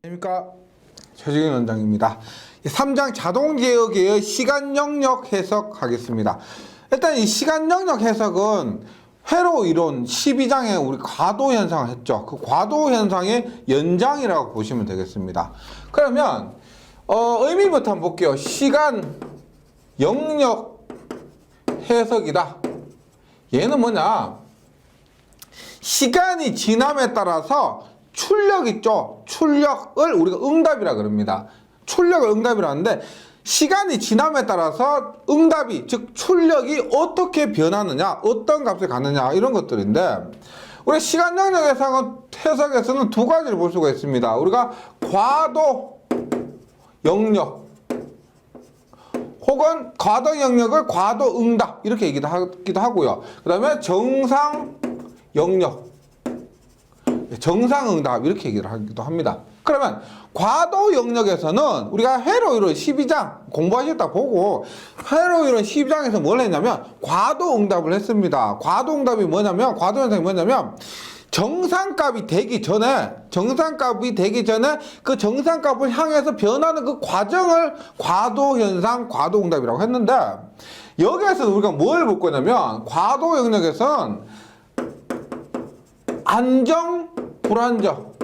안녕하십니까, 최정인 원장입니다. 3장 자동제어계의 시간 영역 해석하겠습니다. 일단 이 시간 영역 해석은 회로 이론 12장에 우리 과도 현상을 했죠. 그 과도 현상의 연장이라고 보시면 되겠습니다. 그러면 의미부터 한번 볼게요. 시간 영역 해석이다. 얘는 뭐냐? 시간이 지남에 따라서 출력 있죠? 출력을 우리가 응답이라 그럽니다. 출력을 응답이라 하는데, 시간이 지남에 따라서 응답이, 즉 출력이 어떻게 변하느냐, 어떤 값을 갖느냐, 이런 것들인데, 우리 시간 영역 해석에서는 두 가지를 볼 수가 있습니다. 우리가 과도 영역 혹은 과도 영역을 과도 응답 이렇게 얘기도 하고요. 그 다음에 정상 영역, 정상응답 이렇게 얘기를 하기도 합니다. 그러면 과도 영역에서는 우리가 회로 이론 12장 공부하셨다 보고, 회로 이론 12장에서 뭘 했냐면 과도 응답을 했습니다. 과도 응답이 뭐냐면, 과도 현상이 뭐냐면, 정상값이 되기 전에 그 정상값을 향해서 변하는 그 과정을 과도 현상, 과도 응답이라고 했는데, 여기에서 우리가 뭘 볼 거냐면, 과도 영역에서는 안정, 불안정,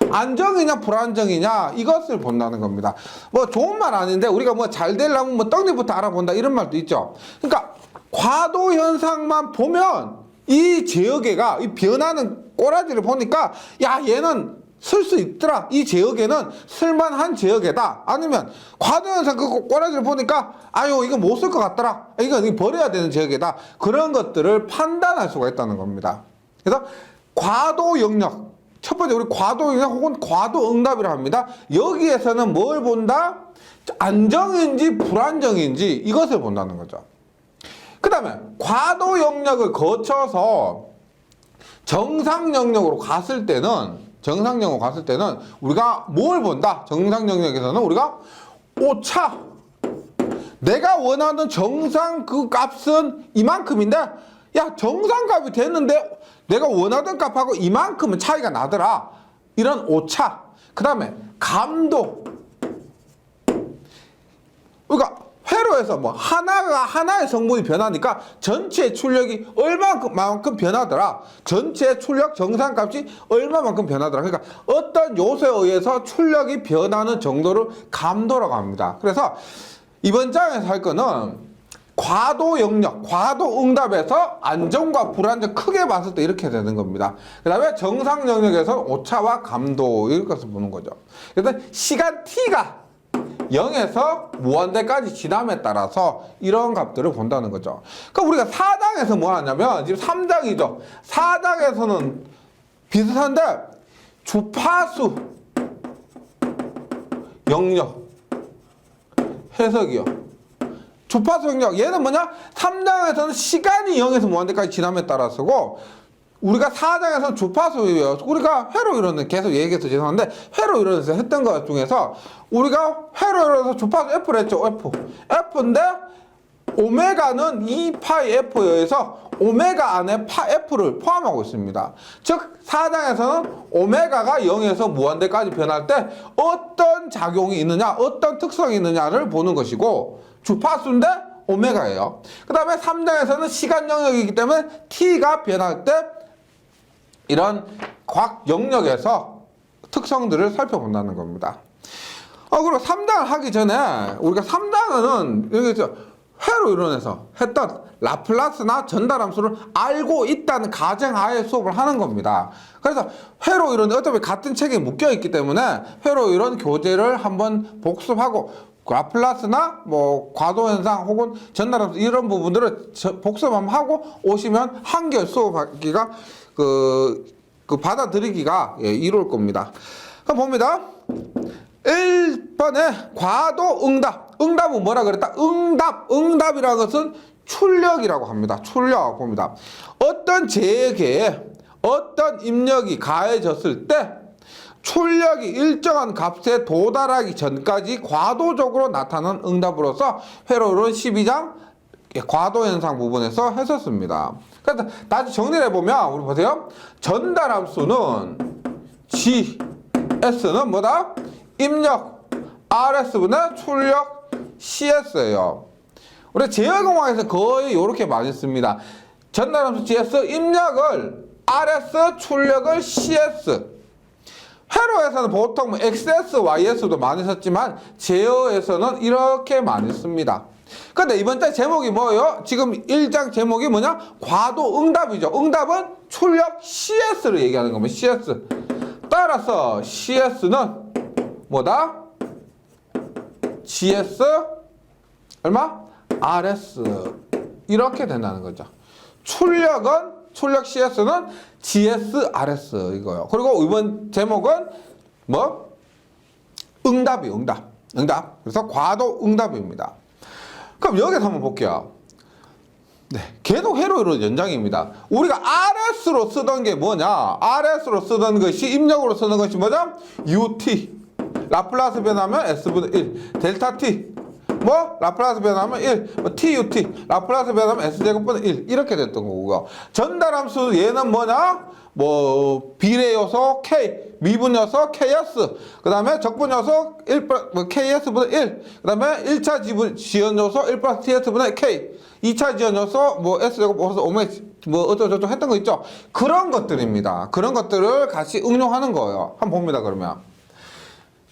안정이냐 불안정이냐 이것을 본다는 겁니다. 뭐 좋은 말 아닌데, 우리가 뭐 잘 되려면 뭐 떡잎부터 알아본다 이런 말도 있죠. 그러니까 과도 현상만 보면 이 제어계가, 이 변하는 꼬라지를 보니까, 야, 얘는 쓸 수 있더라, 이 제어계는 쓸만한 제어계다, 아니면 과도 현상 그 꼬라지를 보니까 아유 이거 못 쓸 것 같더라, 이거 버려야 되는 제어계다, 그런 것들을 판단할 수가 있다는 겁니다. 그래서 과도 영역, 첫 번째 우리 과도 영역 혹은 과도 응답이라 합니다. 여기에서는 뭘 본다? 안정인지 불안정인지 이것을 본다는 거죠. 그 다음에 과도 영역을 거쳐서 정상 영역으로 갔을 때는 우리가 뭘 본다? 정상 영역에서는 우리가 오차, 내가 원하는 정상 그 값은 이만큼인데, 야, 정상값이 됐는데 내가 원하던 값하고 이만큼은 차이가 나더라, 이런 오차. 그 다음에 감도, 그러니까 회로에서 뭐 하나의 성분이 변하니까 전체 출력이 얼마만큼 변하더라, 전체 출력 정상값이 얼마만큼 변하더라. 그러니까 어떤 요소에 의해서 출력이 변하는 정도를 감도라고 합니다. 그래서 이번 장에서 할 거는 과도 영역, 과도 응답에서 안정과 불안정 크게 봤을 때 이렇게 되는 겁니다. 그 다음에 정상 영역에서 오차와 감도, 이런 것을 보는 거죠. 그래서 시간 t가 0에서 무한대까지 지남에 따라서 이런 값들을 본다는 거죠. 그러니까 우리가 4장에서 뭐 하냐면, 지금 3장이죠. 4장에서는 비슷한데, 주파수 영역 해석이요. 주파수 영역, 얘는 뭐냐? 3장에서는 시간이 0에서 무한대까지 지남에 따라서고, 우리가 4장에서는 주파수예요. 우리가 회로 이론은 계속 얘기해서 죄송한데, 회로 이론에서 했던 것 중에서 우리가 회로 이론에서 주파수 F를 했죠. F인데 오메가는 2파이 F에 의해서 오메가 안에 F를 포함하고 있습니다. 즉 4장에서는 오메가가 0에서 무한대까지 변할 때 어떤 작용이 있느냐, 어떤 특성이 있느냐를 보는 것이고, 주파수인데 오메가예요. 그 다음에 3장에서는 시간 영역이기 때문에 t가 변할 때 이런 과학 영역에서 특성들을 살펴본다는 겁니다. 그리고 3장을 하기 전에 우리가 3장은 여기 회로 이론에서 했던 라플라스나 전달함수를 알고 있다는 가정하에 수업을 하는 겁니다. 그래서 회로 이론이 어차피 같은 책에 묶여 있기 때문에 회로 이론 교재를 한번 복습하고, 라플라스나 뭐 과도 현상 혹은 전달함수 이런 부분들을 복습 한번 하고 오시면 한결 수업하기가 받아들이기가 이로울 겁니다. 그럼 봅니다. 1번에 과도 응답. 응답은 뭐라 그랬다? 응답이라는 것은 출력이라고 합니다. 출력 봅니다. 어떤 제계에 어떤 입력이 가해졌을 때 출력이 일정한 값에 도달하기 전까지 과도적으로 나타나는 응답으로서 회로 이론 12장 과도 현상 부분에서 했었습니다. 그래서 다시 정리를 해보면, 우리 보세요. 전달함수는 GS는 뭐다? 입력 RS분의 출력 CS예요. 우리 제어공학에서 거의 이렇게 많이 씁니다. 전달함수 GS, 입력을 RS, 출력을 CS. 회로에서는 보통 뭐 XS, YS도 많이 썼지만 제어에서는 이렇게 많이 씁니다. 근데 이번 달 제목이 뭐예요? 지금 1장 제목이 뭐냐? 과도 응답이죠. 응답은 출력 CS를 얘기하는 겁니다. CS. 따라서 CS는 뭐다? GS 얼마? RS 이렇게 된다는 거죠. 출력 CS는 GS, RS 이거요. 그리고 이번 제목은 뭐? 응답이요. 응답. 그래서 과도 응답입니다. 그럼 여기서 한번 볼게요. 네, 계속 회로 이론 연장입니다. 우리가 RS로 쓰던 게 뭐냐? RS로 쓰던 것이 입력으로 쓰는 것이 뭐죠? UT 라플라스 변하면 S분의 1 델타 T 뭐 라플라스 변하면 1 뭐 TUT 라플라스 변하면 S제곱분의 1 이렇게 됐던 거고요. 전달함수 얘는 뭐냐? 뭐 비례 요소 K, 미분 요소 KS, 그 다음에 적분 요소 1, 뭐 KS분의 1, 그 다음에 1차 지연 요소 1 플러스 TS분의 K, 2차 지연 요소 뭐 S제곱 오메 뭐 어쩌고저쩌고 했던 거 있죠? 그런 것들입니다. 그런 것들을 같이 응용하는 거예요. 한번 봅니다. 그러면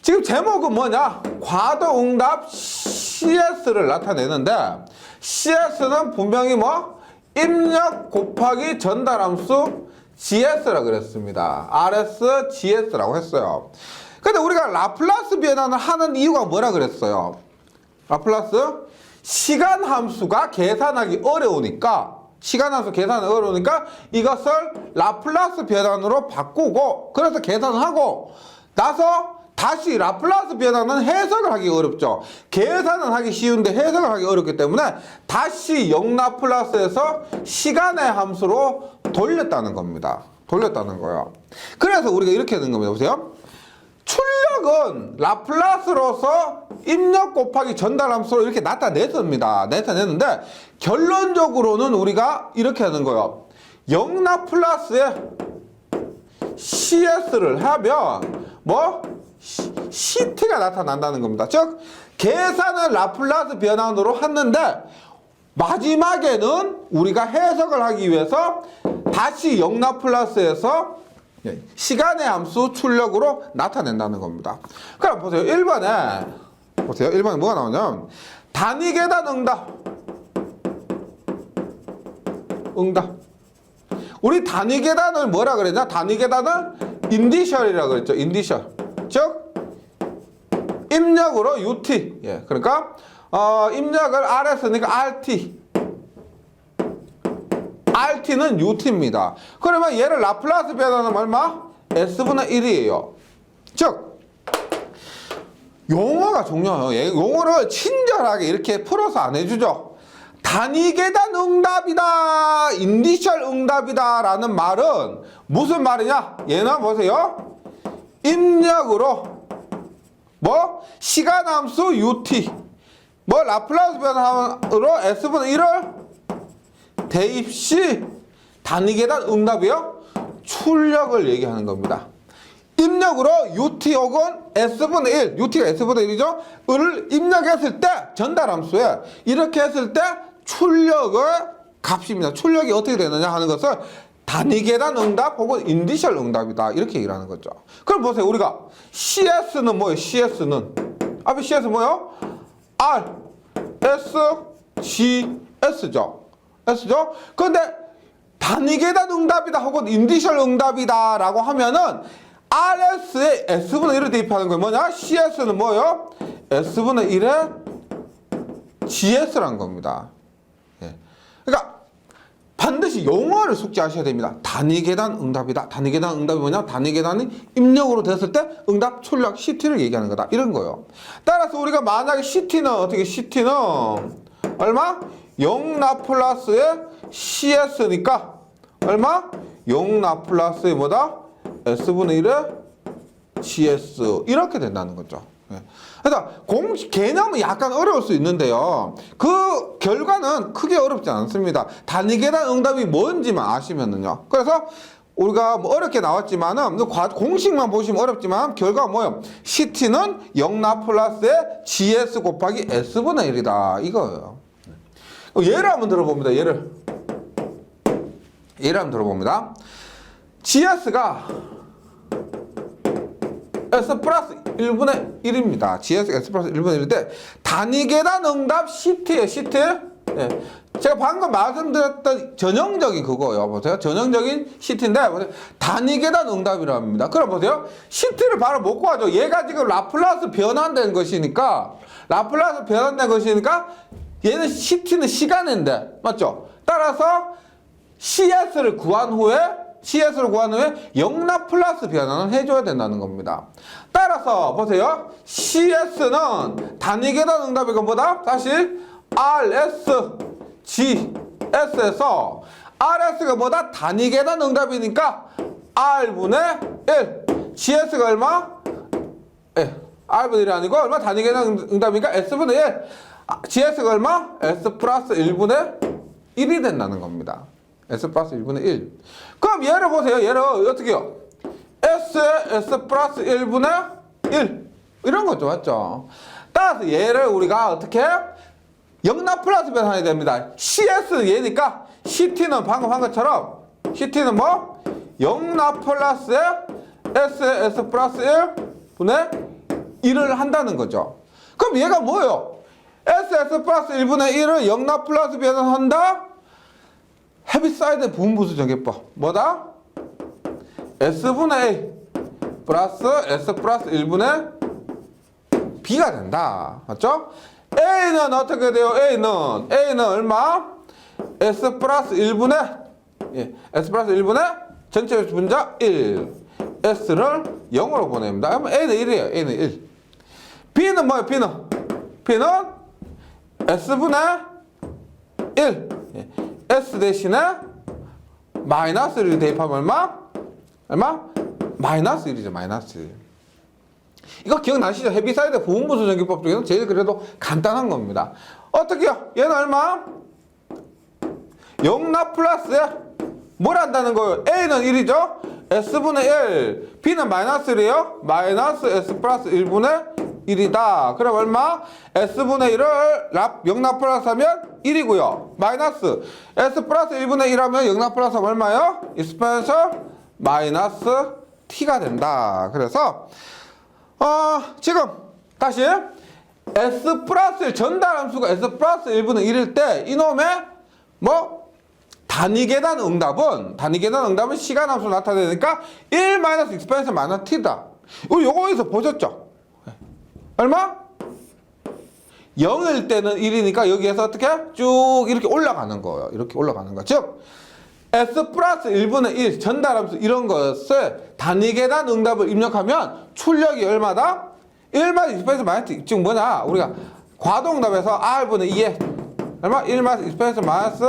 지금 제목은 뭐냐? 과도응답 CS를 나타내는데 CS는 분명히 뭐? 입력 곱하기 전달함수 GS라고 그랬습니다. RS, GS라고 했어요. 근데 우리가 라플라스 변환을 하는 이유가 뭐라 그랬어요? 라플라스 시간 함수가 계산하기 어려우니까 이것을 라플라스 변환으로 바꾸고 그래서 계산하고 나서 다시 라플라스 변환은 해석을 하기 어렵죠. 계산은 하기 쉬운데 해석을 하기 어렵기 때문에 다시 영라플라스에서 시간의 함수로 돌렸다는 겁니다. 돌렸다는 거예요. 그래서 우리가 이렇게 된 겁니다. 보세요. 출력은 라플라스로서 입력 곱하기 전달함수로 이렇게 나타냈습니다. 나타냈는데 결론적으로는 우리가 이렇게 하는 거예요. 영라플라스에 CS를 하면 뭐? CT가 나타난다는 겁니다. 즉 계산은 라플라스 변환으로 했는데 마지막에는 우리가 해석을 하기 위해서 다시 영라플라스에서 시간의 함수 출력으로 나타낸다는 겁니다. 그럼 보세요. 1번에 뭐가 나오냐면 단위 계단 응답. 우리 단위 계단을 뭐라 그랬냐? 단위 계단은 인디셜이라고 그랬죠. 인디셜. 즉 입력으로 UT. 예. 그러니까 입력을 RS니까 RT는 UT입니다. 그러면 얘를 라플라스 변환하면 얼마? S분의 1이에요. 즉 용어가 중요해요. 용어를 친절하게 이렇게 풀어서 안 해주죠. 단위 계단 응답이다, 인디셜 응답이다 라는 말은 무슨 말이냐? 얘는 보세요. 입력으로 뭐 시간함수 UT 뭐 라플라스 변환으로 S분의 1을 대입시 단위 계단 응답이요? 출력을 얘기하는 겁니다. 입력으로 UT 혹은 S분의 1, UT가 S분의 1이죠? 을 입력했을 때 전달함수에 이렇게 했을 때 출력의 값입니다. 출력이 어떻게 되느냐 하는 것을 단위 계단 응답 혹은 인디셜 응답이다 이렇게 얘기를 하는 거죠. 그럼 보세요. 우리가 CS는 뭐예요? CS는 앞에 CS 뭐예요? R, S, G, S죠. S죠? 근데 단위 계단 응답이다 혹은 인디셜 응답이다 라고 하면은 RS에 S분의 1을 대입하는 거예요. 뭐냐? CS는 뭐예요? S분의 1에 GS라는 겁니다. 예. 그러니까 반드시 용어를 숙지하셔야 됩니다. 단위 계단 응답이다. 단위 계단 응답이 뭐냐? 단위 계단이 입력으로 됐을 때 응답 출력 CT를 얘기하는 거다. 이런 거예요. 따라서 우리가 만약에 CT는 어떻게 CT는 얼마? 0 라플라스의 CS니까 얼마? 0 라플라스의 뭐다? S분의 1의 GS 이렇게 된다는 거죠. 그래서 공식 개념은 약간 어려울 수 있는데요. 그 결과는 크게 어렵지 않습니다. 단위 계단 응답이 뭔지만 아시면은요. 그래서 우리가 뭐 어렵게 나왔지만은 공식만 보시면 어렵지만 결과가 뭐예요? CT는 0 라플라스의 GS 곱하기 S분의 1이다 이거예요. 예를 한번 들어봅니다. 예를 한번 들어봅니다. GS가 S 플러스 1분의 1입니다. GS가 S 플러스 1분의 1인데 단위계단 응답 CT예요. CT. 예. 제가 방금 말씀드렸던 전형적인 그거예요. 보세요. 전형적인 CT인데 보세요. 단위계단 응답이라고 합니다. 그럼 보세요. CT를 바로 못 구하죠. 얘가 지금 라플라스 변환된 것이니까 얘는 CT는 시간인데 맞죠? 따라서 CS를 구한 후에 0 라플라스 변환을 해줘야 된다는 겁니다. 따라서 보세요. CS는 단위계단 응답이 뭐다? 사실 RSGS에서 RS가 뭐다? 단위계단 응답이니까 R분의 1 GS가 얼마? R분의 1이 아니고 얼마? 단위계단 응답이니까 S분의 1 GS가 얼마? S 플러스 1분의 1이 된다는 겁니다. S 플러스 1분의 1. 그럼 얘를 보세요. 얘를 어떻게 해요? S에 S 플러스 1분의 1. 이런 거죠. 맞죠? 따라서 얘를 우리가 어떻게 해? 0 라플라스 변환이 됩니다. CS는 얘니까 CT는 방금 한 것처럼 CT는 뭐? 0 라플라스에 S에 S 플러스 1분의 1을 한다는 거죠. 그럼 얘가 뭐예요? S 플러스 1분의 1을 0 라플라스 변환한다? 헤비사이드 부분부수 정개법 뭐다? S분의 A 플러스 S 플러스 1분의 B가 된다. 맞죠? A는 어떻게 돼요? A는 얼마? S 플러스 1분의 S 플러스 1분의 전체 분자 1 S를 0으로 보냅니다. 그러면 A는 1이에요. A는 1. B는 뭐예요? B는 S분의 1 S 대신에 마이너스 1을 대입하면 얼마? 마이너스 1이죠. 마이너스 1. 이거 기억나시죠? 헤비사이드 부분부수 전기법 중에는 제일 그래도 간단한 겁니다. 어떻게요? 얘는 얼마? 0 라플라스에 뭘 한다는 거예요? A는 1이죠? S분의 1. B는 마이너스 1이에요? 마이너스 S 플러스 1분의 1이다. 그럼 얼마? S분의 1을 0 라플라스 하면 1이고요. 마이너스 S 플러스 1분의 1 하면 0 라플라스 하면 얼마예요? 익스포넨셜 마이너스 T가 된다. 그래서 지금 다시 S 플러스 1 전달함수가 S 플러스 1분의 1일 때 이놈의 뭐 단위계단 응답은 시간함수 나타내니까 1 마이너스 익스포넨셜 마이너스 T다. 우리 요거에서 보셨죠? 얼마? 0일 때는 1이니까 여기에서 어떻게? 쭉 이렇게 올라가는 거예요. 이렇게 올라가는 거. 즉 S 플러스 1분의 1 전달함수 이런 것을 단위계단 응답을 입력하면 출력이 얼마다? 1 마이너스 익스포넨셜 마이너스 T. 지금 뭐냐? 우리가 과도응답에서 R분의 2에 얼마? 1 마이너스 익스포넨셜 마이너스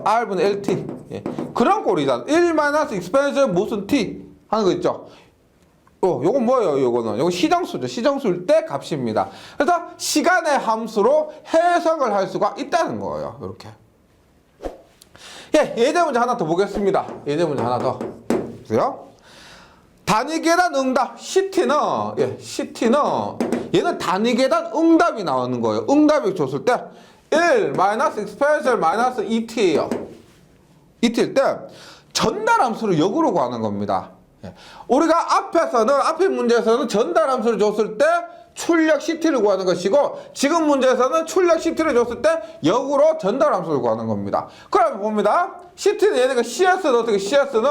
R분의 LT. 예. 그런 꼴이잖아. 1 마이너스 익스포넨셜 무슨 T 하는 거 있죠? 요건 뭐예요? 요거 시정수죠. 시정수일 때 값입니다. 그래서 시간의 함수로 해석을 할 수가 있다는 거예요. 이렇게. 예제 문제 하나 더 보겠습니다. 예제 문제 하나 더. 보세요. 단위계단 응답 CT는 얘는 단위계단 응답이 나오는 거예요. 응답이 줬을 때 1 마이너스 익스포넨셜 마이너스 2t예요. 2t일 때 전달 함수를 역으로 구하는 겁니다. 우리가 앞에 문제에서는 전달 함수를 줬을 때 출력 CT를 구하는 것이고 지금 문제에서는 출력 CT를 줬을 때 역으로 전달 함수를 구하는 겁니다. 그럼 봅니다. CT는 얘네가 CS는 어떻게 CS는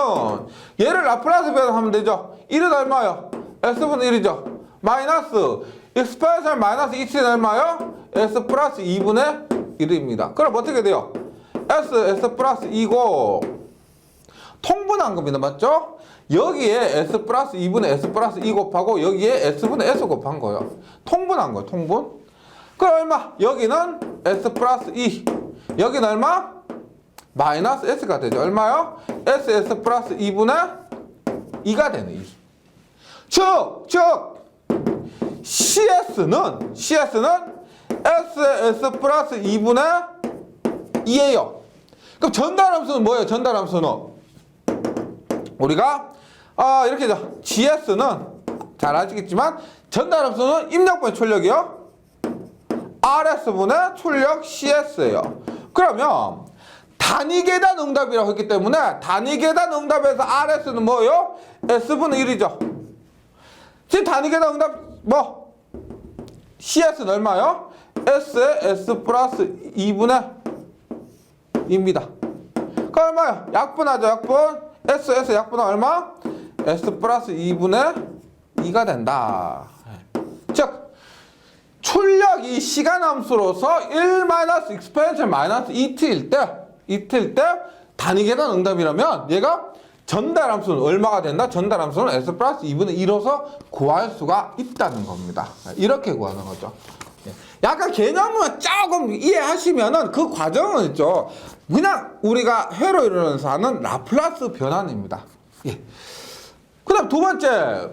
얘를 라플라스 변환하면 되죠. 1은 얼마요? S분의 1이죠. 마이너스 익스포넨셜 마이너스 2t는 얼마요? S 플러스 2분의 1입니다. 그럼 어떻게 돼요? S 플러스 2고 통분한 겁니다. 맞죠? 여기에 S 플러스 2분의 S 플러스 2 곱하고 여기에 S분의 S 곱한 거예요. 통분한 거예요. 통분. 그럼 얼마? 여기는 S 플러스 2. 여기는 얼마? 마이너스 S가 되죠. 얼마요? S 플러스 2분의 2가 되네. 2. 즉 CS는 S 플러스 2분의 2예요. 그럼 전달함수는 뭐예요? 전달함수는 우리가 이렇게죠. GS는 잘 아시겠지만 전달함수는 입력분의 출력이요. RS분의 출력 CS예요. 그러면 단위 계단 응답이라고 했기 때문에 단위 계단 응답에서 RS는 뭐예요? S분의 1이죠. 지금 단위 계단 응답 뭐? CS는 얼마요? S에 S 플러스 2분의 2입니다. 그 얼마요? 약분하죠. 약분. S 약분은 얼마? S 플러스 2분의 2가 된다. 즉 출력이 시간함수로서 1 마이너스 익스포넨셜 마이너스 2t일 때 단위 계단 응답이라면 얘가 전달함수는 얼마가 된다? 전달함수는 S 플러스 2분의 1로서 구할 수가 있다는 겁니다. 이렇게 구하는 거죠. 약간 개념을 조금 이해하시면은 그 과정은 있죠. 그냥 우리가 회로 이루면서 하는 라플라스 변환입니다. 예. 그 다음 두 번째.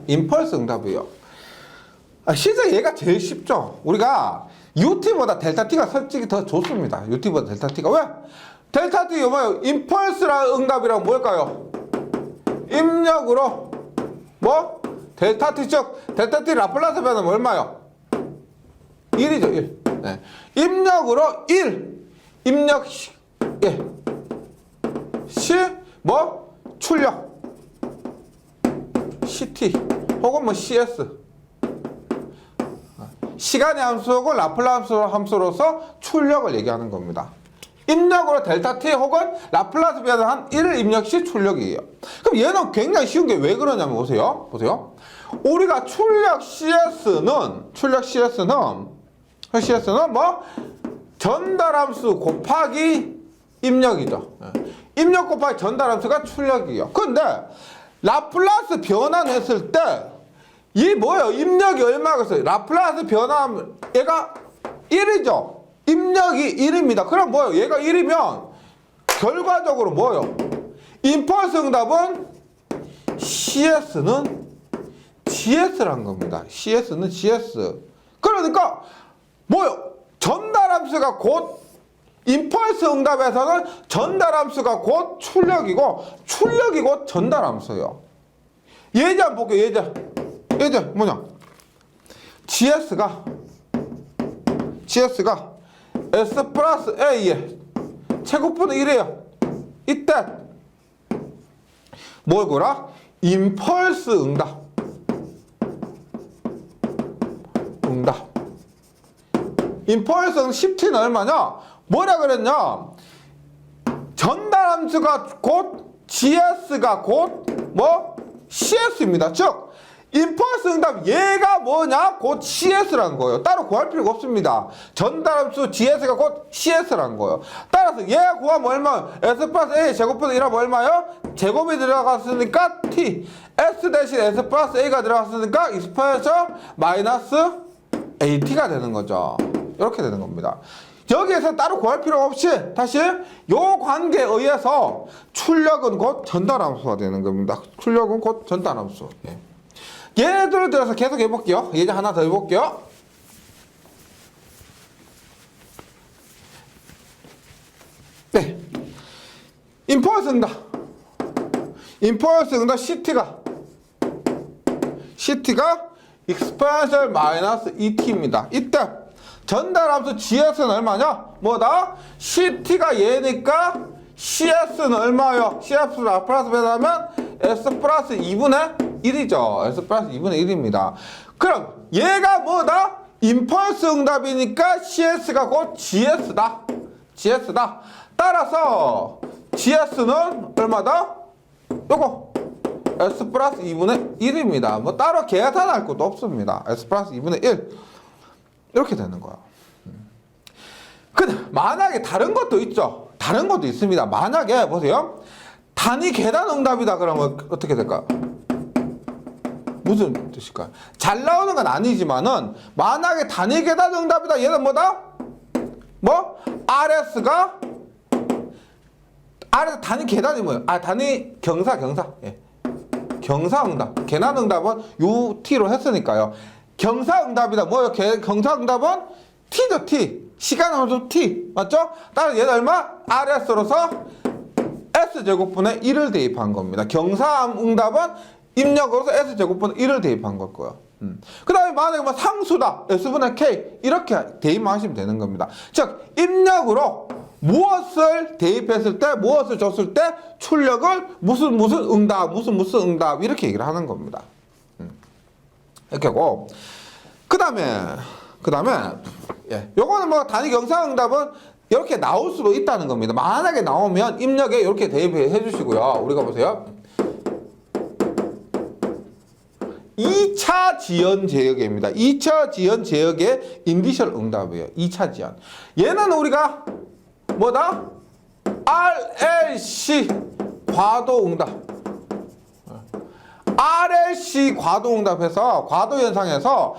임펄스 응답이에요. 실제 얘가 제일 쉽죠. 우리가 UT보다 델타 T가 솔직히 더 좋습니다. UT보다 델타 T가. 왜? 델타 T 뭐예요? 임펄스라 응답이란 뭘까요? 입력으로 뭐? 델타 T 즉 델타 T 라플라스 변화는 얼마요? 1이죠. 1. 네. 입력으로 1. 입력 예. 뭐? 출력 CT 혹은 뭐 CS 시간의 함수고 라플라스 함수로서 출력을 얘기하는 겁니다. 입력으로 델타 T 혹은 라플라스 변환한 1을 입력 시 출력이에요. 그럼 얘는 굉장히 쉬운 게 왜 그러냐면 보세요. 우리가 출력 CS는 뭐? 전달함수 곱하기 입력이죠. 입력 곱하기 전달함수가 출력이에요. 근데 라플라스 변환했을 때 이 뭐예요? 입력이 얼마겠어요? 라플라스 변환하면 얘가 1이죠. 입력이 1입니다. 그럼 뭐예요? 얘가 1이면 결과적으로 뭐예요? 임펄스 응답은 CS는 GS란 겁니다. CS는 GS. 그러니까 뭐예요? 전달함수가 곧 임펄스 응답에서는 전달함수가 곧 출력이고 출력이 곧 전달함수예요. 예제 한번 볼게요. 예제 뭐냐? GS가 S 플러스 A의 제곱분의 1이에요. 이때 뭘 구하라? 임펄스 응답. 임펄스 10t는 얼마냐? 뭐라 그랬냐? 전달함수가 곧 GS가 곧 뭐? CS입니다. 즉 임펄스 응답 얘가 뭐냐? 곧 CS라는 거예요. 따로 구할 필요가 없습니다. 전달함수 GS가 곧 CS라는 거예요. 따라서 얘 구하면 얼마요? S 플러스 A 제곱분의 1하면 얼마요? 제곱이 들어갔으니까 T. S 대신 S 플러스 A가 들어갔으니까 익스포넨셜 마이너스 AT가 되는 거죠. 이렇게 되는 겁니다. 여기에서 따로 구할 필요 없이 다시 요 관계에 의해서 출력은 곧 전달함수가 되는 겁니다. 출력은 곧 전달함수. 예. 예를 들어서 계속 해볼게요. 예제 하나 더 해볼게요. 네. 임펄스 응답 CT가 익스포넨셜 마이너스 ET입니다. 이때 전달함수 GS는 얼마냐? 뭐다? CT가 얘니까 CS는 얼마요? CS 라플라스 변하면 S 플러스 2분의 1이죠. S 플러스 2분의 1입니다. 그럼 얘가 뭐다? 임펄스 응답이니까 CS가 곧 GS다. 따라서 GS는 얼마다? 요거 S 플러스 2분의 1입니다. 뭐 따로 계산할 것도 없습니다. S 플러스 2분의 1 이렇게 되는 거야. 근데 만약에 다른 것도 있죠. 다른 것도 있습니다. 만약에 보세요. 단위 계단 응답이다 그러면 어떻게 될까요? 무슨 뜻일까요? 잘 나오는 건 아니지만은 만약에 단위 계단 응답이다. 얘는 뭐다? 뭐? RS 단위 계단이 뭐예요? 단위 경사. 예. 경사응답. 계단응답은 UT로 했으니까요. 경사응답이다. 뭐예요? 경사응답은 T죠, T. 시간 함수 t 맞죠? 따라서 얘는 얼마? rs로서 s제곱분의 1을 대입한 겁니다. 경사함 응답은 입력으로서 s제곱분의 1을 대입한 거고요. 그 다음에 만약에 뭐 상수다 s분의 k 이렇게 대입하시면 되는 겁니다. 즉 입력으로 무엇을 대입했을 때 무엇을 줬을 때 출력을 무슨 응답 무슨 응답 이렇게 얘기를 하는 겁니다. 이렇게 하고 그 다음에 예, 요거는 뭐 단위 경사 응답은 이렇게 나올 수도 있다는 겁니다. 만약에 나오면 입력에 이렇게 대입해 주시고요. 우리가 보세요. 2차 지연 제역입니다. 2차 지연 제역의 인디셜 응답이에요. 2차 지연. 얘는 우리가 뭐다? RLC 과도 응답. RLC 과도 응답에서 과도 현상에서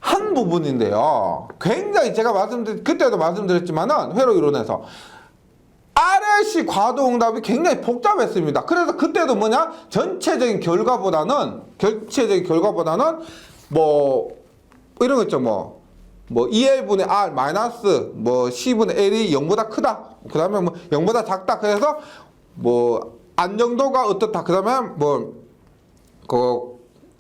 한 부분인데요. 굉장히 제가 그때도 말씀드렸지만은 회로 이론에서 RLC 과도 응답이 굉장히 복잡했습니다. 그래서 그때도 뭐냐? 전체적인 결과보다는 뭐 이런 거 있죠. 뭐 2L분의 R 마이너스 뭐 C분의 L이 0보다 크다. 그 다음에 뭐 0보다 작다. 그래서 뭐 안정도가 어떻다. 그 다음에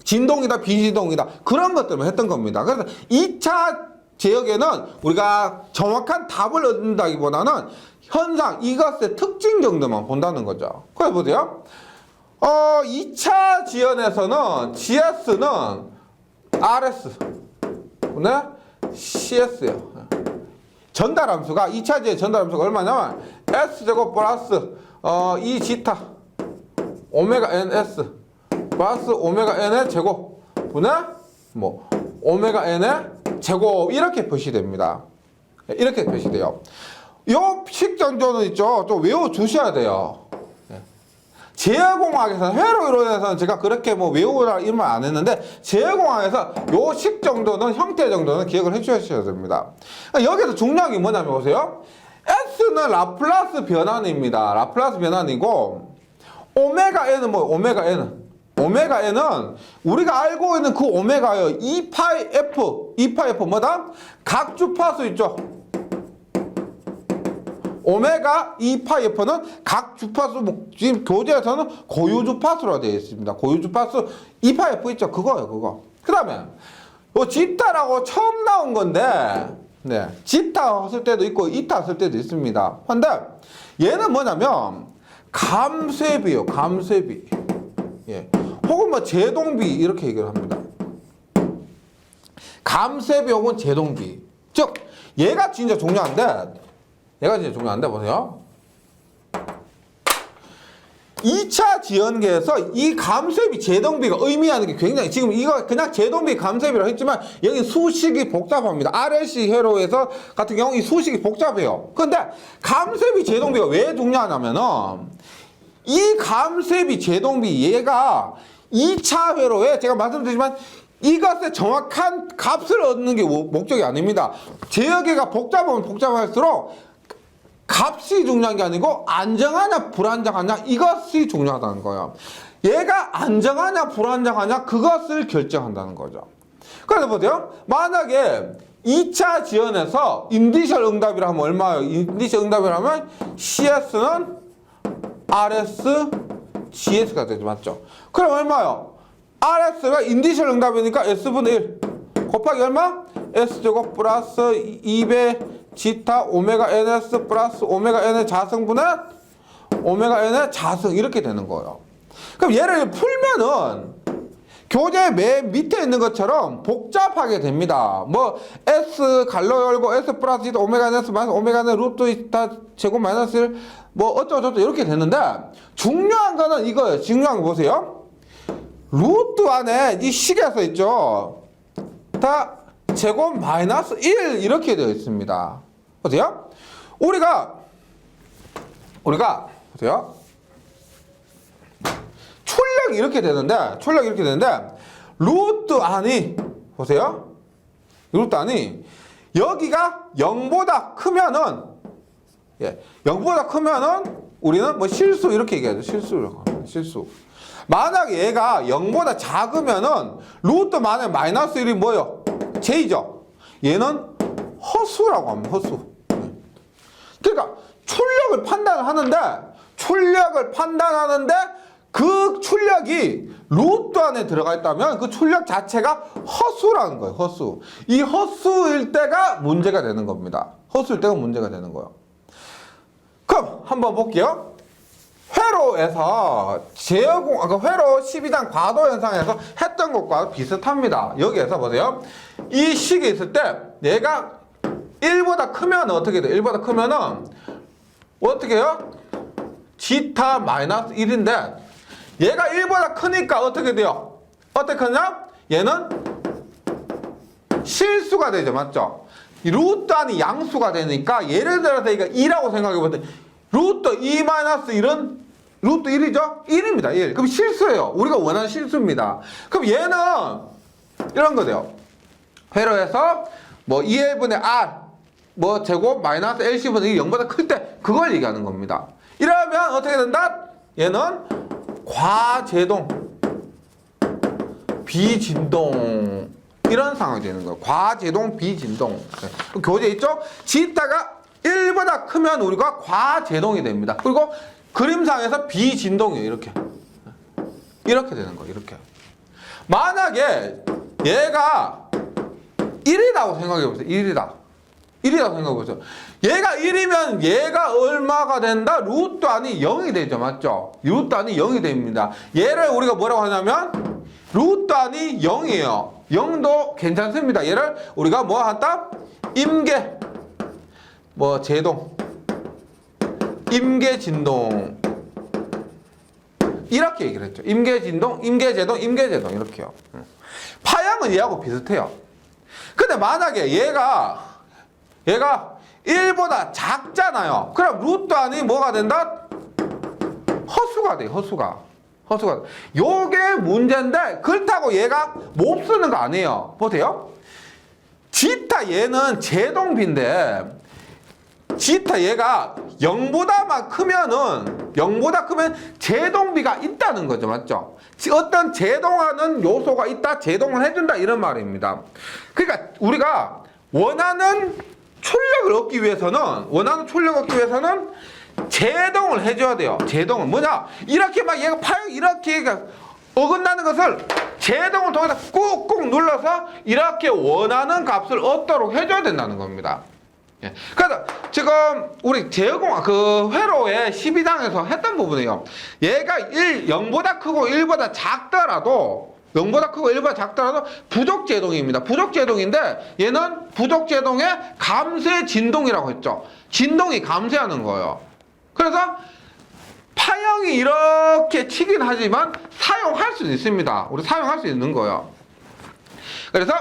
진동이다 비진동이다 그런 것들만 했던 겁니다. 그래서 2차 제역에는 우리가 정확한 답을 얻는다기보다는 현상 이것의 특징 정도만 본다는 거죠. 그래서 보세요. 2차 지연에서는 GS는 RS 네? CS예요. 전달함수가 2차 지연 전달함수가 얼마냐면 S제곱 플러스 2지타 오메가 NS 플러스 오메가 n의 제곱 분의 뭐 오메가 n의 제곱 이렇게 표시됩니다. 이렇게 표시돼요. 요 식정조는 있죠. 좀 외워 주셔야 돼요. 제어공학에서는 회로 이론에서는 제가 그렇게 뭐 외우라 이런 말 안 했는데 제어공학에서 요 식 정도는 형태 정도는 기억을 해 주셔야 됩니다. 여기서 중요한 게 뭐냐면 보세요. S는 라플라스 변환입니다. 라플라스 변환이고 오메가 n은 뭐 오메가 n은 우리가 알고 있는 그 오메가요. 2파이 F 뭐다? 각 주파수 있죠. 오메가 2파이 F는 각 주파수 지금 교재에서는 고유 주파수로 되어 있습니다. 고유 주파수 2파이 F 있죠. 그거예요. 그거. 그 다음에 지타라고 처음 나온 건데 네, 지타 쓸 때도 있고 이타 쓸 때도 있습니다. 근데 얘는 뭐냐면 감쇄비요. 감쇄비. 예. 혹은 뭐 제동비 이렇게 얘기를 합니다. 감쇄비 혹은 제동비. 즉 얘가 진짜 중요한데 보세요. 2차 지연계에서 이 감쇄비 제동비가 의미하는 게 굉장히 지금 이거 그냥 제동비 감쇄비라고 했지만 여기 수식이 복잡합니다. RLC 회로에서 같은 경우 이 수식이 복잡해요. 근데 감쇄비 제동비가 왜 중요하냐면은 이 감쇄비 제동비 얘가 2차 회로에 제가 말씀드리지만 이것의 정확한 값을 얻는 게 목적이 아닙니다. 제어계가 복잡하면 복잡할수록 값이 중요한 게 아니고 안정하냐 불안정하냐 이것이 중요하다는 거예요. 얘가 안정하냐 불안정하냐 그것을 결정한다는 거죠. 그래서 보세요. 만약에 2차 지연에서 인디셜 응답이라 하면 얼마예요? 인디셜 응답이라면 CS는 RS GS가 되죠. 맞죠? 그럼 얼마요? RS가 인디셜 응답이니까 S분의 1 곱하기 얼마? S제곱 플러스 2배 지타 오메가 NS 플러스 오메가 N의 자승분의 오메가 N의 자승 이렇게 되는 거예요. 그럼 얘를 풀면은 교재 맨 밑에 있는 것처럼 복잡하게 됩니다. 뭐 S 갈로 열고 S 플러스 지타 오메가 NS 마이너스 오메가 N 루트 이타 제곱 마이너스 1 뭐 어쩌고저쩌고 이렇게 되는데 중요한 거는 이거예요. 중요한 거 보세요. 루트 안에 이 식에서 있죠. 다 제곱 마이너스 1 이렇게 되어 있습니다. 보세요. 우리가 보세요. 출력이 이렇게 되는데 루트 안이 보세요. 루트 안이 여기가 0보다 크면은 0보다 크면은 우리는 뭐 실수 이렇게 얘기하죠. 실수. 만약에 얘가 0보다 작으면은 루트 만에 마이너스 1이 뭐예요? J죠. 얘는 허수라고 합니다. 허수. 그러니까 출력을 판단하는데 그 출력이 루트 안에 들어가 있다면 그 출력 자체가 허수라는 거예요. 허수. 이 허수일 때가 문제가 되는 겁니다. 허수일 때가 문제가 되는 거예요. 그럼 한번 볼게요. 회로에서 회로 12단 과도 현상에서 했던 것과 비슷합니다. 여기에서 보세요. 이 식이 있을 때 얘가 1보다 크면 어떻게 돼요? 1보다 크면은 어떻게 해요? 지타 마이너스 1인데 얘가 1보다 크니까 어떻게 돼요? 어떻게 크냐? 얘는 실수가 되죠. 맞죠? 이 루트 안이 양수가 되니까 예를 들어서 이거 2라고 생각해 보세요. 루트 2 마이너스 1은 루트 1이죠? 1입니다. 1. 그럼 실수예요. 우리가 원하는 실수입니다. 그럼 얘는 이런 거 돼요. 회로에서 뭐 2분의 r 뭐 제곱 마이너스 LC분의 0보다 클 때 그걸 얘기하는 겁니다. 이러면 어떻게 된다? 얘는 과제동, 비진동 이런 상황이 되는 거예요. 과제동, 비진동. 교재 있죠? 지타가 1보다 크면 우리가 과제동이 됩니다. 그리고 그림상에서 비진동이에요. 이렇게 되는 거예요. 이렇게. 만약에 얘가 1이라고 생각해 보세요. 1이라고 생각해 보세요. 얘가 1이면 얘가 얼마가 된다? 루트 안이 0이 되죠. 맞죠? 루트 안이 0이 됩니다. 얘를 우리가 뭐라고 하냐면 루트 안이 0이에요. 0도 괜찮습니다. 얘를 우리가 뭐 한다? 임계 뭐 제동 임계진동 이렇게 얘기를 했죠. 임계진동, 임계제동, 임계제동 이렇게요. 파형은 얘하고 비슷해요. 근데 만약에 얘가 1보다 작잖아요. 그럼 루트 안이 뭐가 된다? 허수가 돼요. 허수가. 요게 문제인데 그렇다고 얘가 못 쓰는 거 아니에요. 보세요. 지타 얘는 제동비인데 지타 얘가 0보다 크면 제동비가 있다는 거죠. 맞죠? 어떤 제동하는 요소가 있다, 제동을 해준다 이런 말입니다. 그러니까 우리가 원하는 출력을 얻기 위해서는 제동을 해줘야 돼요. 제동은 뭐냐? 이렇게 막 얘가 파형 이렇게 어긋나는 것을 제동을 통해서 꾹꾹 눌러서 이렇게 원하는 값을 얻도록 해줘야 된다는 겁니다. 예. 그래서 지금 우리 제어공학 그 회로의 12장에서 했던 부분이에요. 얘가 0보다 크고 1보다 작더라도 부족제동입니다. 부족제동인데 얘는 부족제동의 감쇄 진동이라고 했죠. 진동이 감쇄하는 거예요. 그래서 파형이 이렇게 치긴 하지만 사용할 수는 있습니다. 우리 사용할 수 있는 거예요. 그래서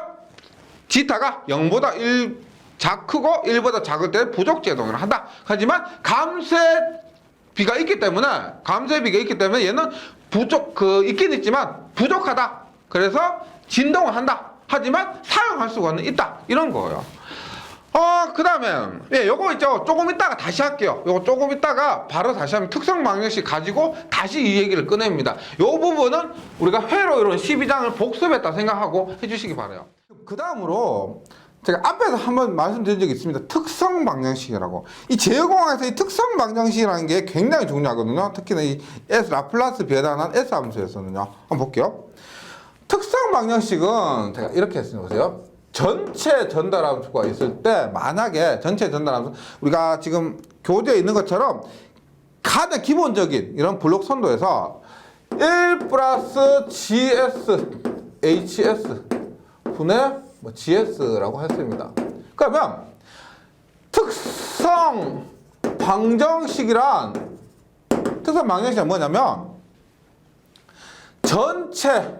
지타가 0보다 1 크고 1보다 작을 때 부족제동을 한다. 하지만 감쇄비가 있기 때문에 얘는 있긴 있지만 부족하다. 그래서 진동을 한다. 하지만 사용할 수가 있다. 이런 거예요. 그 다음에 요거 있죠. 조금 이따가 다시 할게요. 요거 조금 이따가 바로 다시 하면 특성 방정식 가지고 다시 이 얘기를 꺼냅니다. 요 부분은 우리가 회로 이론 12장을 복습했다 생각하고 해주시기 바라요. 그 다음으로 제가 앞에서 한번 말씀드린 적이 있습니다. 특성 방정식이라고. 이 제어공학에서 이 특성 방정식이라는 게 굉장히 중요하거든요. 특히나 이 S 라플라스 배당한 S 함수에서는요. 한번 볼게요. 특성 방정식은 제가 이렇게 했습니다. 보세요. 전체 전달 함수가 있을 때 만약에 전체 전달 함수 우리가 지금 교재에 있는 것처럼 가장 기본적인 이런 블록 선도에서 1 플러스 GS HS 분의 GS라고 했습니다. 그러면 특성 방정식이란 뭐냐면 전체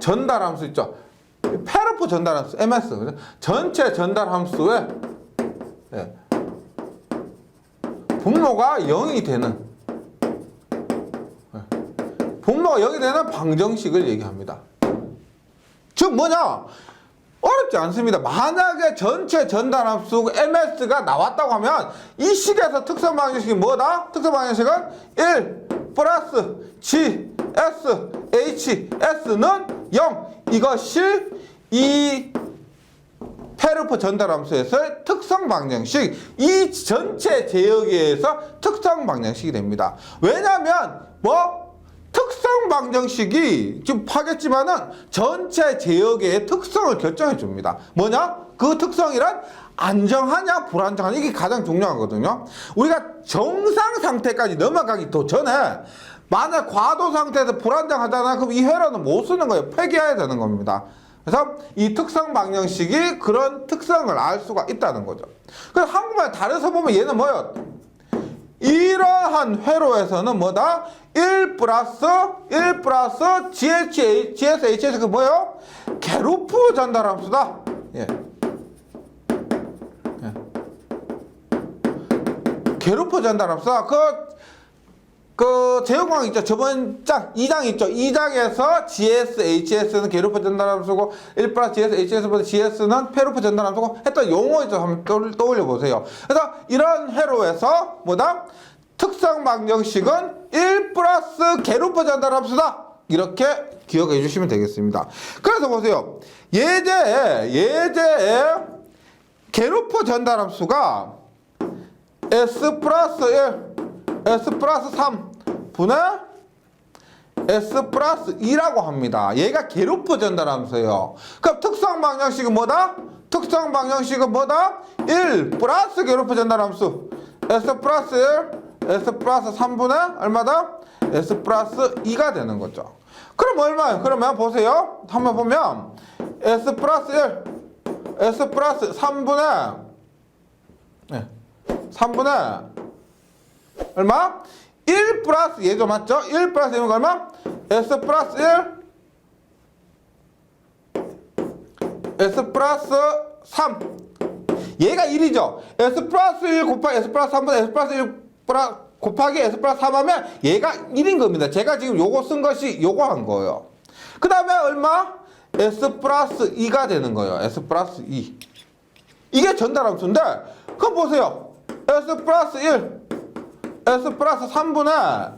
전달함수 있죠. 페르프 전달함수 MS 전체 전달함수의 분모가 0이 되는 방정식을 얘기합니다. 즉 뭐냐? 어렵지 않습니다. 만약에 전체 전달함수 MS가 나왔다고 하면 이 식에서 특성 방정식이 뭐다? 특성 방정식은 1 플러스 GS HS는 0. 이것이 이 페르프 전달함수에서의 특성 방정식, 이 전체 제어계에서 특성 방정식이 됩니다. 왜냐하면 특성 방정식이 지금 하겠지만은 전체 제어계의 특성을 결정해 줍니다. 뭐냐? 그 특성이란 안정하냐 불안정하냐, 이게 가장 중요하거든요. 우리가 정상 상태까지 넘어가기 더 전에 만약 과도 상태에서 불안정하잖아, 그럼 이 회로는 못 쓰는 거예요. 폐기해야 되는 겁니다. 그래서 이 특성 방정식이 그런 특성을 알 수가 있다는 거죠. 그래서 한국말 다르서 보면 얘는 뭐예요? 이러한 회로에서는 뭐다? 1 플러스 GSHS 그 뭐예요? 게루프 전달함수다. 예. 게루프 전달함수다. 그 제휴광 있죠. 저번 장 2장 있죠. 2장에서 GSHS는 게루프 전달함수고 1 플러스 GSHS보다 GS는 페루프 전달함수고 했던 용어 있죠. 한번 떠올려 보세요. 그래서 이런 회로에서 뭐다? 특성 방정식은 1 플러스 게루프 전달함수다. 이렇게 기억해 주시면 되겠습니다. 그래서 보세요. 예제에 게루프 전달함수가 S 플러스 1 S 플러스 3 분의 S 플러스 2라고 합니다. 얘가 게루프 전달함수예요. 그럼 특성 방정식은 뭐다? 특성 방정식은 뭐다? 1 플러스 게루프 전달함수 S 플러스 1 S 플러스 3분의 얼마다? S 플러스 2가 되는 거죠. 그럼 얼마예요? 그러면 보세요. 한번 보면 S 플러스 1 S 플러스 3분의 3분의 얼마? 1 플러스 얘죠, 맞죠? 1 플러스 1은 얼마? S 플러스 1 S 플러스 3 얘가 1이죠. S 플러스 1 곱하기 S 플러스 3분의 S 플러스 1 곱하기 S 플러스 3 하면 얘가 1인 겁니다. 제가 지금 요거 쓴 것이 요거 한 거예요. 그 다음에 얼마? S 플러스 2가 되는 거예요. S 플러스 2 이게 전달함수인데, 그럼 보세요. S 플러스 1 S 플러스 3분의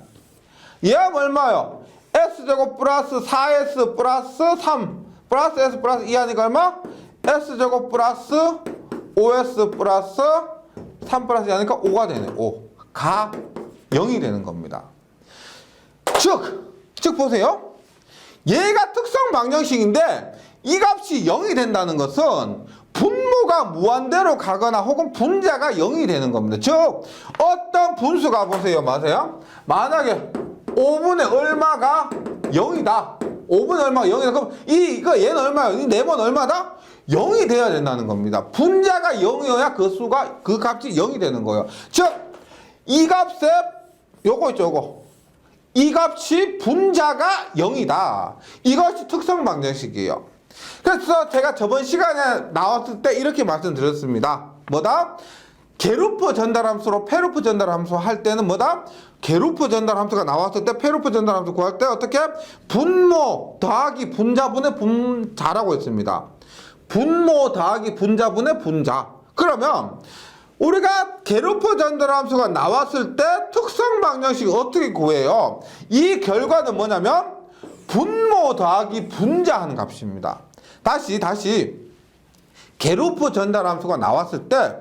얘가 얼마요? S제곱 플러스 4S 플러스 3 플러스 S 플러스 2 하니까 얼마? S제곱 플러스 5S 플러스 3 플러스 2 하니까 5가 되네. 5가 0이 되는 겁니다. 즉 보세요. 얘가 특성 방정식인데 이 값이 0이 된다는 것은 분모가 무한대로 가거나 혹은 분자가 0이 되는 겁니다. 즉 어떤 분수가 보세요. 맞아요? 만약에 5분의 얼마가 0이다. 5분의 얼마가 0이다. 그럼 이거 얘는 얼마예요? 이 4번 얼마다? 0이 돼야 된다는 겁니다. 분자가 0이어야 그 값이 0이 되는 거예요. 즉 이 값에 요거 있죠. 요거. 이 값이 분자가 0이다. 이것이 특성 방정식이에요. 그래서 제가 저번 시간에 나왔을 때 이렇게 말씀드렸습니다. 뭐다? 게루프 전달함수로 페루프 전달함수 할 때는 뭐다? 게루프 전달함수가 나왔을 때 페루프 전달함수 구할 때 어떻게? 분모 더하기 분자분의 분자라고 했습니다. 분모 더하기 분자분의 분자. 그러면 우리가 게루프 전달함수가 나왔을 때 특성 방정식 어떻게 구해요? 이 결과는 뭐냐면 분모 더하기 분자하는 값입니다. 다시 게루프 전달함수가 나왔을 때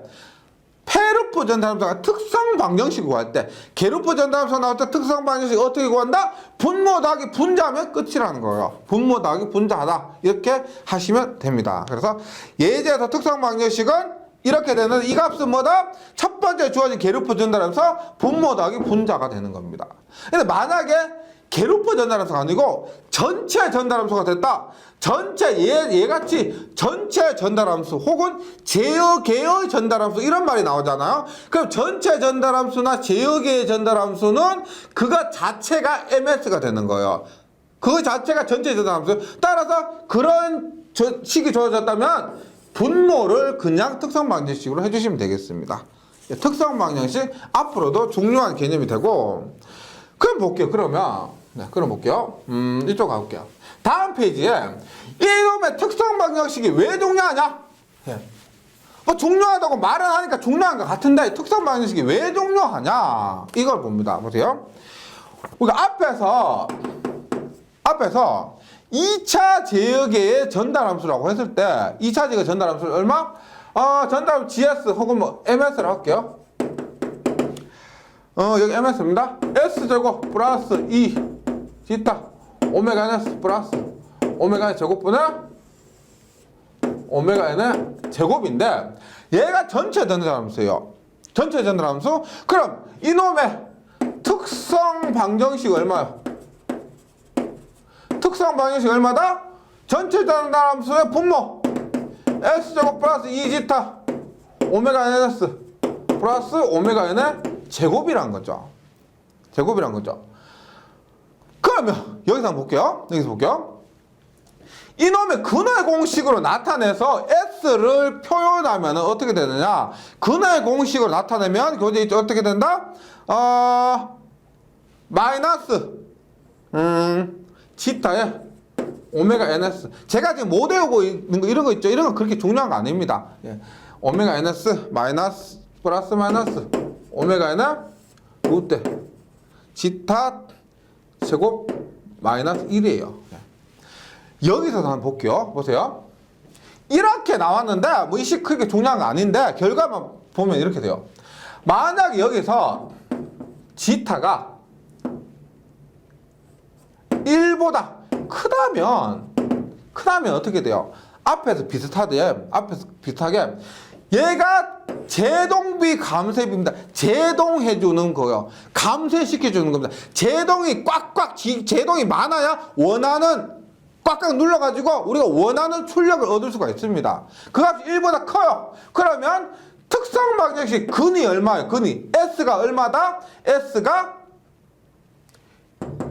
페루프 전달함수가 특성 방정식 구할 때 게루프 전달함수가 나올 때 특성 방정식 어떻게 구한다? 분모 더하기 분자하면 끝이라는 거예요. 분모 더하기 분자하다 이렇게 하시면 됩니다. 그래서 예제에서 특성 방정식은 이렇게 되는 이 값은 뭐다? 첫 번째 주어진 게루프 전달함수 분모 더하기 분자가 되는 겁니다. 근데 만약에 게루프 전달함수가 아니고 전체 전달함수가 됐다. 전체 얘같이 전체 전달함수 혹은 제어계의 전달함수 이런 말이 나오잖아요. 그럼 전체 전달함수나 제어계의 전달함수는 그것 자체가 MS가 되는 거예요. 그 자체가 전체 전달함수. 따라서 그런 식이 주어졌다면 분모를 그냥 특성 방정식으로 해주시면 되겠습니다. 특성 방정식 앞으로도 중요한 개념이 되고. 그럼 볼게요. 그럼 볼게요. 이쪽 가볼게요. 다음 페이지에 이놈의 특성 방정식이 왜 중요하냐? 뭐 중요하다고 말은 하니까 중요한 것 같은데 특성 방정식이 왜 중요하냐? 이걸 봅니다. 보세요. 우리가 앞에서 2차 제어계의 전달함수라고 했을 때 2차 제어 전달함수는 얼마? 전달함수 GS 혹은 뭐 MS를 할게요. 여기 MS입니다. S제곱 플러스 2 지타 오메가 NS 플러스 오메가 N 제곱분의 오메가 N의 제곱인데 얘가 전체 전달함수예요. 전체 전달함수. 그럼 이놈의 특성 방정식 얼마요? 특성 방정식 얼마다? 전체 전달함수의 분모 S제곱 플러스 2지타 오메가 NS 플러스 오메가 N의 제곱이란 거죠. 제곱이란 거죠. 그러면 여기서 한번 볼게요. 여기서 볼게요. 이놈의 근의 공식으로 나타내서 S를 표현하면 어떻게 되느냐? 근의 공식으로 나타내면 교재 어떻게 된다? 마이너스 지타에 오메가 NS. 제가 지금 못 외우고 있는 거 이런 거 있죠? 이런 거 그렇게 중요한 거 아닙니다. 예. 오메가 NS 마이너스 플러스 마이너스 오메가 N은 루트 지타 제곱 마이너스 1이에요. 여기서 한번 볼게요. 보세요. 이렇게 나왔는데 뭐 이식 크게 중요한 거 아닌데 결과만 보면 이렇게 돼요. 만약에 여기서 지타가 1보다 크다면 어떻게 돼요? 앞에서 비슷하게 얘가 제동비 감쇄비입니다. 제동해주는 거요. 감쇄시켜주는 겁니다. 제동이 제동이 많아야 원하는 꽉꽉 눌러가지고 우리가 원하는 출력을 얻을 수가 있습니다. 그 값이 1보다 커요. 그러면 특성 방정식 근이 얼마예요? 근이 S가 얼마다? S가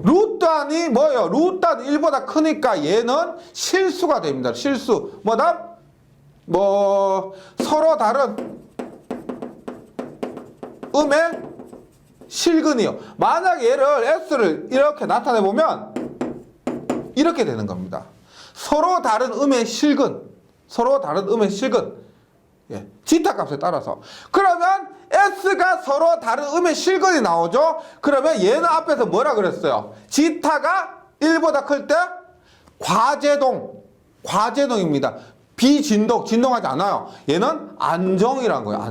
루트 안이 뭐예요? 루트 안이 1보다 크니까 얘는 실수가 됩니다. 실수. 뭐다? 서로 다른 음의 실근이요. 만약에 얘를 S를 이렇게 나타내보면 이렇게 되는 겁니다. 서로 다른 음의 실근. 서로 다른 음의 실근. 예. 지타 값에 따라서. 그러면 S가 서로 다른 음의 실근이 나오죠? 그러면 얘는 앞에서 뭐라 그랬어요? 지타가 1보다 클 때 과제동입니다. 진동하지 않아요. 얘는 안정이란 거예요.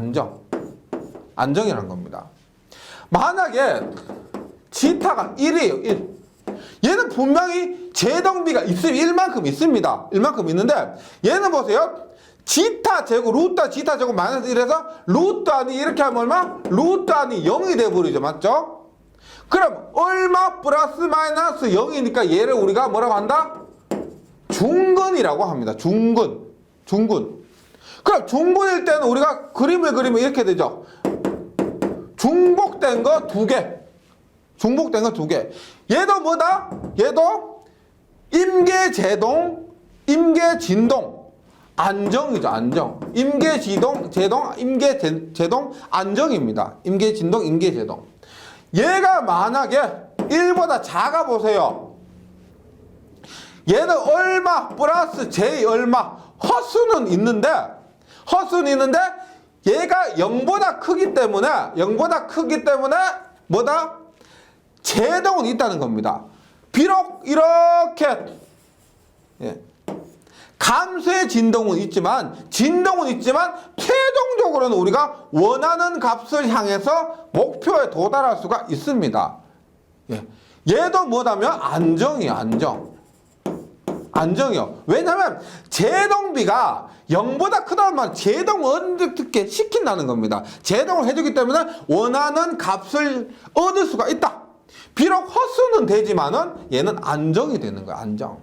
안정이란 겁니다. 만약에 지타가 1이에요. 1. 얘는 분명히 제동비가 1만큼 있습니다. 1만큼 있는데 얘는 보세요. 지타 제곱 루트 지타 제곱 마이너스 1에서 루트 안이 이렇게 하면 얼마? 루트 안이 0이 돼버리죠. 맞죠? 그럼 얼마 플러스 마이너스 0이니까 얘를 우리가 뭐라고 한다? 중근이라고 합니다. 중근. 그럼 중근일 때는 우리가 그림을 그리면 이렇게 되죠. 중복된 거 2개. 얘도 뭐다? 얘도 임계제동, 임계진동, 안정이죠. 안정. 임계제동, 안정입니다. 임계진동, 임계제동. 얘가 만약에 1보다 작아 보세요. 얘는 얼마 플러스 J 얼마 허수는 있는데 얘가 0보다 크기 때문에 뭐다? 제동은 있다는 겁니다. 비록 이렇게 감쇄 진동은 있지만 최종적으로는 우리가 원하는 값을 향해서 목표에 도달할 수가 있습니다. 얘도 뭐다면 안정이요. 왜냐하면 제동비가 0보다 크다면 제동을 어떻게 시킨다는 겁니다. 제동을 해주기 때문에 원하는 값을 얻을 수가 있다. 비록 허수는 되지만은 얘는 안정이 되는 거야. 안정.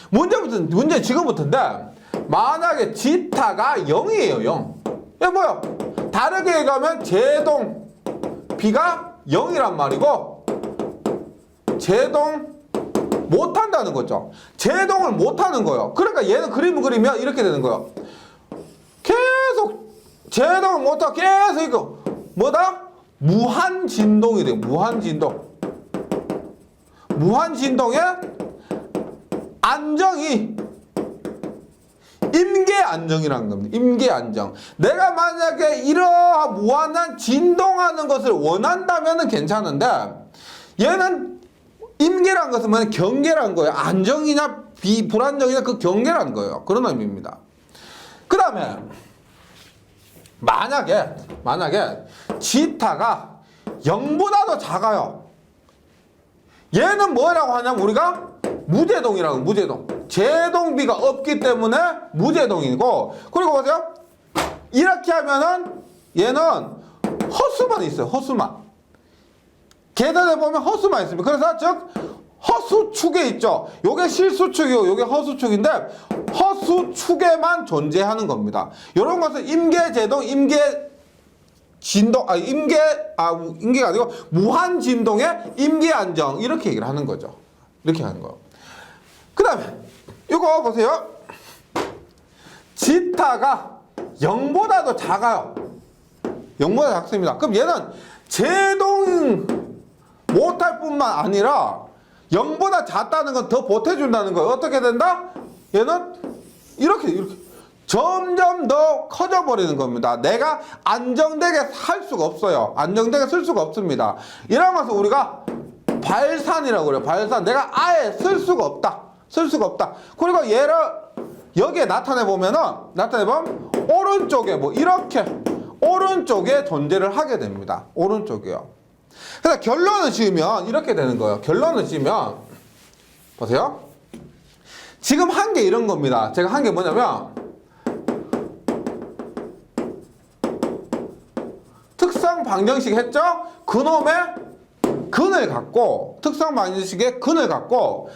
문제 지금부터인데 만약에 지타가 0이에요. 0. 이게 뭐야? 다르게 얘기하면 제동 B가 0이란 말이고 제동 못한다는 거죠. 제동을 못하는 거예요. 그러니까 얘는 그림을 그리면 이렇게 되는 거예요. 계속 제동을 못하고 계속 이거 뭐다? 무한진동이 돼요. 무한진동의 안정이 임계안정이라는 겁니다. 임계안정. 내가 만약에 이러한 무한한 진동하는 것을 원한다면 괜찮은데 얘는 임계란 것은 뭐냐? 경계란 거예요. 안정이냐 불안정이냐 그 경계란 거예요. 그런 의미입니다. 그 다음에 만약에 지타가 0보다도 작아요. 얘는 뭐라고 하냐면 우리가 무제동이라고. 무제동. 제동비가 없기 때문에 무제동이고, 그리고 보세요. 이렇게 하면은 얘는 허수만 있어요. 허수만. 계단에 보면 허수만 있습니다. 그래서 즉 허수축에 있죠. 요게 실수축이고 요게 허수축인데 허수축에만 존재하는 겁니다. 이런 것은 임계제동, 임계진동, 임계가 아니고 무한진동의 임계안정 이렇게 얘기를 하는 거죠. 이렇게 하는 거. 그 다음에 이거 보세요. 지타가 0보다도 작아요. 0보다 작습니다. 그럼 얘는 제동 못할 뿐만 아니라 0보다 작다는 건 더 보태준다는 거예요. 어떻게 된다? 얘는 이렇게 점점 더 커져 버리는 겁니다. 내가 안정되게 살 수가 없어요. 안정되게 쓸 수가 없습니다. 이런 것을 우리가 발산이라고 그래요. 발산. 내가 아예 쓸 수가 없다. 쓸 수가 없다. 그리고 얘를 여기에 나타내 보면 오른쪽에 뭐 이렇게 오른쪽에 존재를 하게 됩니다. 오른쪽이요. 그래서 결론을 지으면 이렇게 되는 거예요. 결론을 지으면 보세요. 지금 한 게 이런 겁니다. 제가 한 게 뭐냐면 특성 방정식 했죠? 그놈의 근을 갖고 특성 방정식의 근을 갖고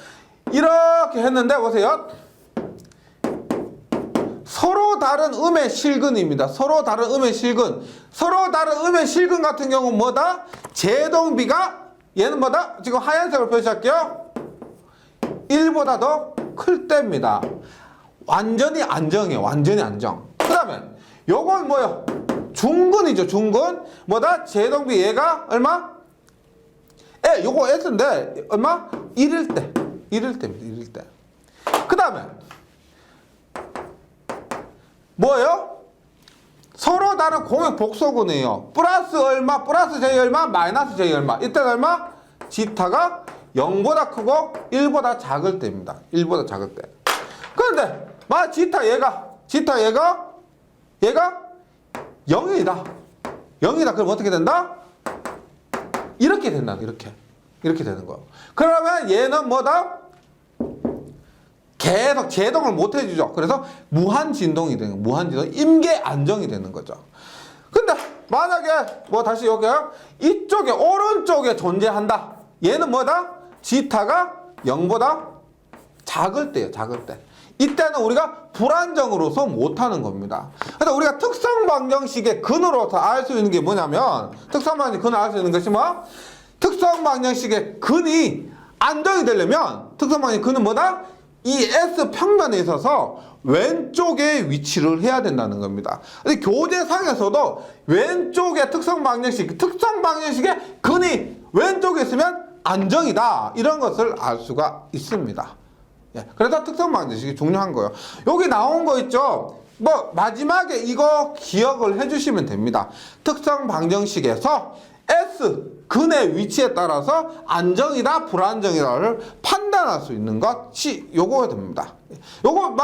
이렇게 했는데 보세요. 서로 다른 음의 실근입니다. 서로 다른 음의 실근. 서로 다른 음의 실근 같은 경우는 뭐다? 제동비가 얘는 뭐다? 지금 하얀색으로 표시할게요. 1보다 더 클 때입니다. 완전히 안정이에요. 완전히 안정. 그 다음에 요건 뭐요? 중근이죠. 중근. 뭐다? 제동비 얘가 얼마? 요거 S인데 얼마? 1일 때. 1일 때입니다. 1일 때. 그 다음에 뭐예요? 서로 다른 공역 복소근이에요. 플러스 얼마, 플러스 J 얼마, 마이너스 J 얼마. 이때는 얼마? 지타가 0보다 크고 1보다 작을 때입니다. 1보다 작을 때. 그런데 막 지타 얘가 0이다. 0이다. 그럼 어떻게 된다? 이렇게 된다. 이렇게 되는 거예요. 그러면 얘는 뭐다? 계속 제동을 못 해주죠. 그래서 무한진동이 되는 거예요. 무한진동, 임계안정이 되는 거죠. 근데 만약에 뭐 다시 여기요. 이쪽에 오른쪽에 존재한다. 얘는 뭐다? 지타가 0보다 작을 때예요. 작을 때. 이때는 우리가 불안정으로서 못하는 겁니다. 그래서 우리가 특성 방정식의 근으로서 알 수 있는 게 뭐냐면 특성 방정식 근을 알 수 있는 것이 뭐? 특성 방정식의 근이 안정이 되려면 특성 방정식 근은 뭐다? 이 S 평면에 있어서 왼쪽에 위치를 해야 된다는 겁니다. 근데 교재상에서도 왼쪽에 특성 방정식의 근이 왼쪽에 있으면 안정이다. 이런 것을 알 수가 있습니다. 예, 그래서 특성 방정식이 중요한 거예요. 여기 나온 거 있죠? 뭐 마지막에 이거 기억을 해주시면 됩니다. 특성 방정식에서 S 근의 위치에 따라서 안정이다 불안정이다를 판단할 수 있는 것이 요거가 됩니다. 요거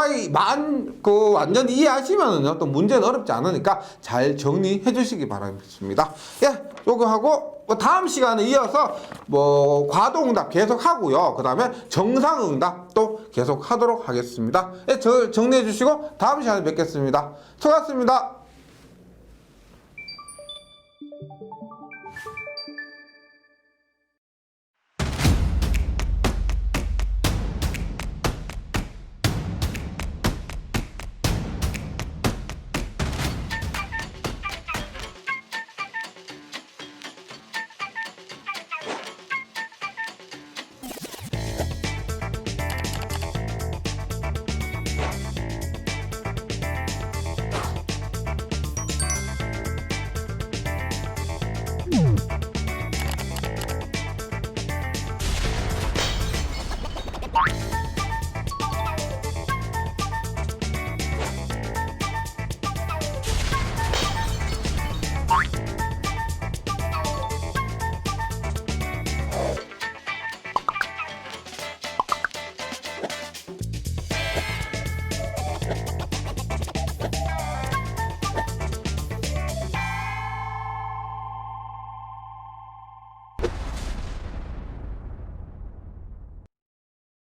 완전히 이해하시면은요 또 문제는 어렵지 않으니까 잘 정리해 주시기 바라겠습니다. 예, 요거 하고 다음 시간에 이어서 뭐 과도응답 계속 하고요. 그 다음에 정상응답 또 계속 하도록 하겠습니다. 예, 정리해 주시고 다음 시간에 뵙겠습니다. 수고하셨습니다.